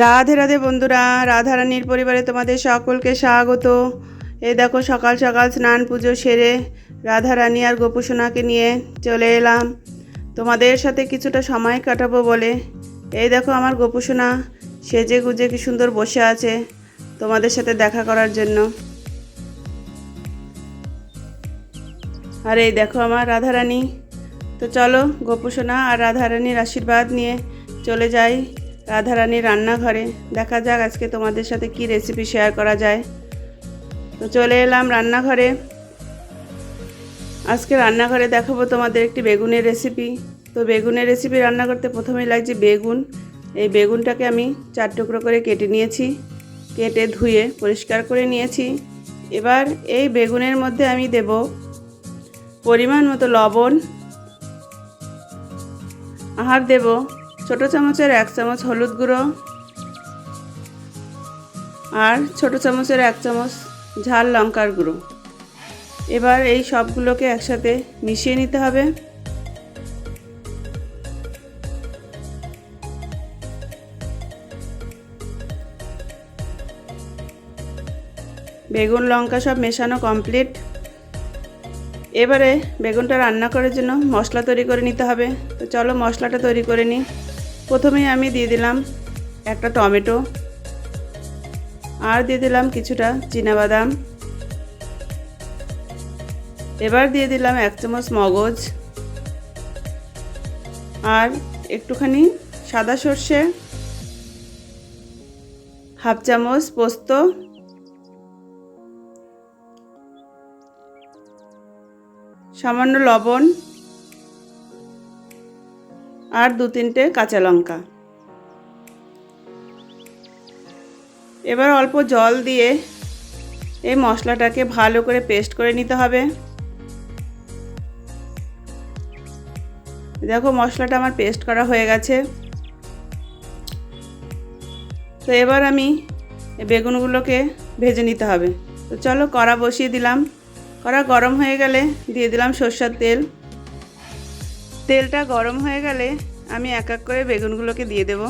রাধে রাধে বন্ধুরা, রাধারানীর পরিবারে তোমাদের সকলকে স্বাগত। এই দেখো সকাল সকাল স্নান পুজো সেরে রাধারানী আর গোপুসোনাকে নিয়ে চলে এলাম তোমাদের সাথে কিছুটা সময় কাটাবো বলে। এই দেখো আমার গোপুসোনা সেজে গুজে কি সুন্দর বসে আছে তোমাদের সাথে দেখা করার জন্য। আর এই দেখো আমার রাধারানী। তো চলো গোপুসোনা আর রাধারানীর আশীর্বাদ নিয়ে চলে যাই রাধারানীর রান্নাঘরে। দেখা যাক আজকে তোমাদের সাথে কি রেসিপি শেয়ার করা যায়। তো চলে এলাম রান্নাঘরে। আজকে রান্নাঘরে দেখাবো তোমাদের একটি বেগুনের রেসিপি। তো বেগুনের রেসিপি রান্না করতে প্রথমেই লাগছে বেগুন। এই বেগুনটাকে আমি 4 টুকরো করে কেটে নিয়েছি, কেটে ধুয়ে পরিষ্কার করে নিয়েছি। এবার এই বেগুনের মধ্যে আমি দেব পরিমাণ মতো লবণ, আর দেব ছোটো চামচের 1 চামচ হলুদ গুঁড়ো, আর ছোটো চামচের 1 চামচ ঝাল লঙ্কার গুঁড়ো। এবার এই সবগুলোকে একসাথে মিশিয়ে নিতে হবে। বেগুন লঙ্কা সব মেশানো কমপ্লিট। এবারে বেগুনটা রান্না করার জন্য মশলা তৈরি করে নিতে হবে। তো চলো মশলাটা তৈরি করে নিই। প্রথমেই আমি দিয়ে দিলাম একটা টমেটো, আর দিয়ে দিলাম কিছুটা চীনাবাদাম। এবার দিয়ে দিলাম 1 চামচ মগজ, আর একটুখানি সাদা সর্ষে, হাফ চামচ পোস্ত, সামান্য লবণ, আর 2-3টে কাঁচা লঙ্কা। এবার অল্প জল দিয়ে এই মশলাটাকে ভালো করে পেস্ট করে নিতে হবে। দেখো মশলাটা আমার পেস্ট করা হয়ে গেছে। তো এবার আমি বেগুনগুলোকে ভেজে নিতে হবে। তো চলো কড়া বসিয়ে দিলাম। কড়া গরম হয়ে গেলে দিয়ে দিলাম সরষের তেল। তেলটা গরম হয়ে গেলে আমি এক এক করে বেগুনগুলোকে দিয়ে দেব।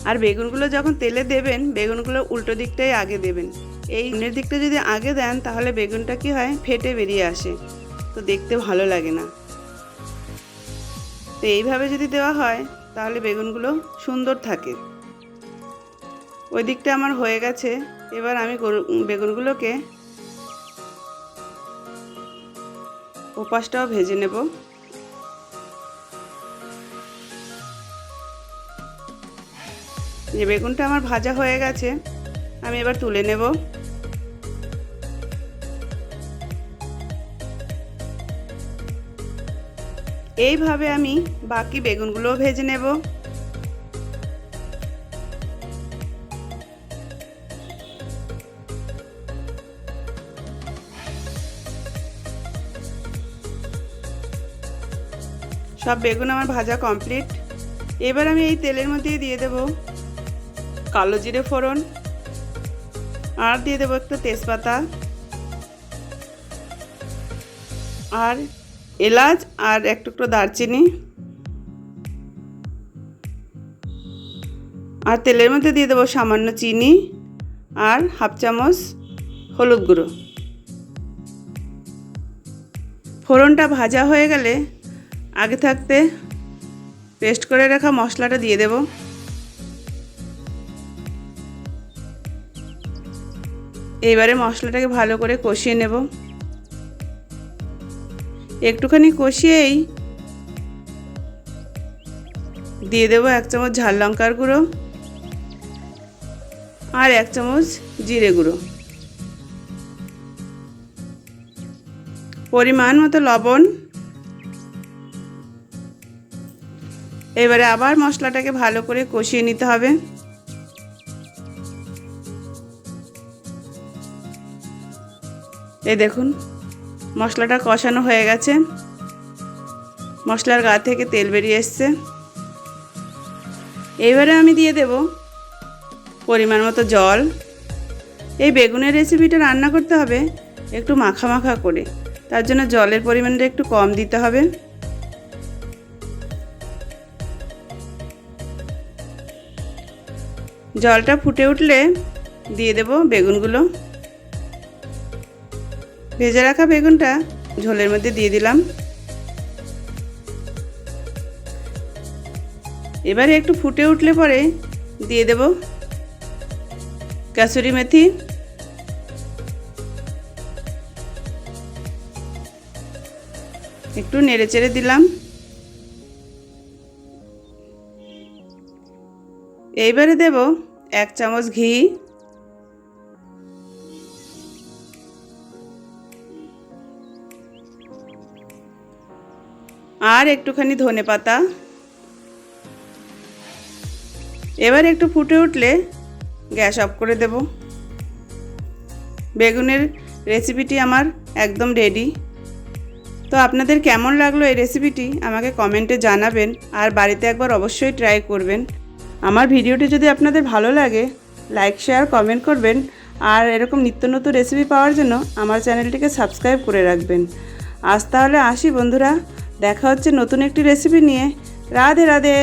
আর বেগুনগুলো যখন তেলে দেবেন, বেগুনগুলো উল্টো দিকটাই আগে দেবেন। এই সামনের দিকটা যদি আগে দেন তাহলে বেগুনটা কি হয়, ফেটে বেরিয়ে আসে, তো দেখতে ভালো লাগে না। তো এইভাবে যদি দেওয়া হয় তাহলে বেগুনগুলো সুন্দর থাকে। ওই দিকটা আমার হয়ে গেছে। এবার আমি বেগুনগুলোকে ওপাশটাও ভেজে নেব। যে বেগুনটা আমার ভাজা হয়ে গেছে, আমি এবার তুলে নেব। এইভাবে আমি বাকি বেগুনগুলোও ভেজে নেব। সব বেগুন আমার ভাজা কমপ্লিট। এবার আমি এই তেলের মধ্যে দিয়ে দেব কালো জিরে ফোড়ন, আর দিয়ে দেবো একটু তেজপাতা, আর এলাচ, আর এক টুকরো দারচিনি। আর তেলের মধ্যে দিয়ে দেবো সামান্য চিনি, আর হাফ চামচ হলুদ গুঁড়ো। ফোড়নটা ভাজা হয়ে গেলে আগে থাকতে পেস্ট করে রাখা মশলাটা দিয়ে দেব। এইবারে মশলাটাকে ভালো করে কষিয়ে নেব। একটুখানি কষিয়েই দিয়ে দেব 1 চামচ ঝাল লঙ্কার গুঁড়ো, আর 1 চামচ জিরে গুঁড়ো, পরিমাণ মতো লবণ। এবারে আবার মশলাটাকে ভালো করে কষিয়ে নিতে হবে। এই দেখুন মশলাটা কষানো হয়ে গেছে, মশলার গা থেকে তেল বেরিয়ে এসছে। এইবারে আমি দিয়ে দেব পরিমাণ মতো জল। এই বেগুনের রেসিপিটা রান্না করতে হবে একটু মাখা মাখা করে, তার জন্য জলের পরিমাণটা একটু কম দিতে হবে। জলটা ফুটে উঠলে দিয়ে দেব বেগুনগুলো। ভেজে রাখা বেগুনটা ঝোলের মধ্যে দিয়ে দিলাম। এবারে একটু ফুটে উঠলে পরে দিয়ে দেব কাসুরি মেথি, একটু নেড়েচেড়ে দিলাম। এইবারে দেব 1 চামচ ঘি, আর একটুখানি ধনেপাতা। এবার একটু ফুটে উঠলে গ্যাস অফ করে দেব। বেগুনের রেসিপিটি আমার একদম রেডি। তো আপনাদের কেমন লাগলো এই রেসিপিটি আমাকে কমেন্টে জানাবেন, আর বাড়িতে একবার অবশ্যই ট্রাই করবেন। আমার ভিডিওটি যদি আপনাদের ভালো লাগে লাইক শেয়ার কমেন্ট করবেন, আর এরকম নিত্য নতুন রেসিপি পাওয়ার জন্য আমার চ্যানেলটিকে সাবস্ক্রাইব করে রাখবেন। আজ তাহলে আসি বন্ধুরা, দেখা হচ্ছে নতুন একটি রেসিপি নিয়ে। রাধে রাধে।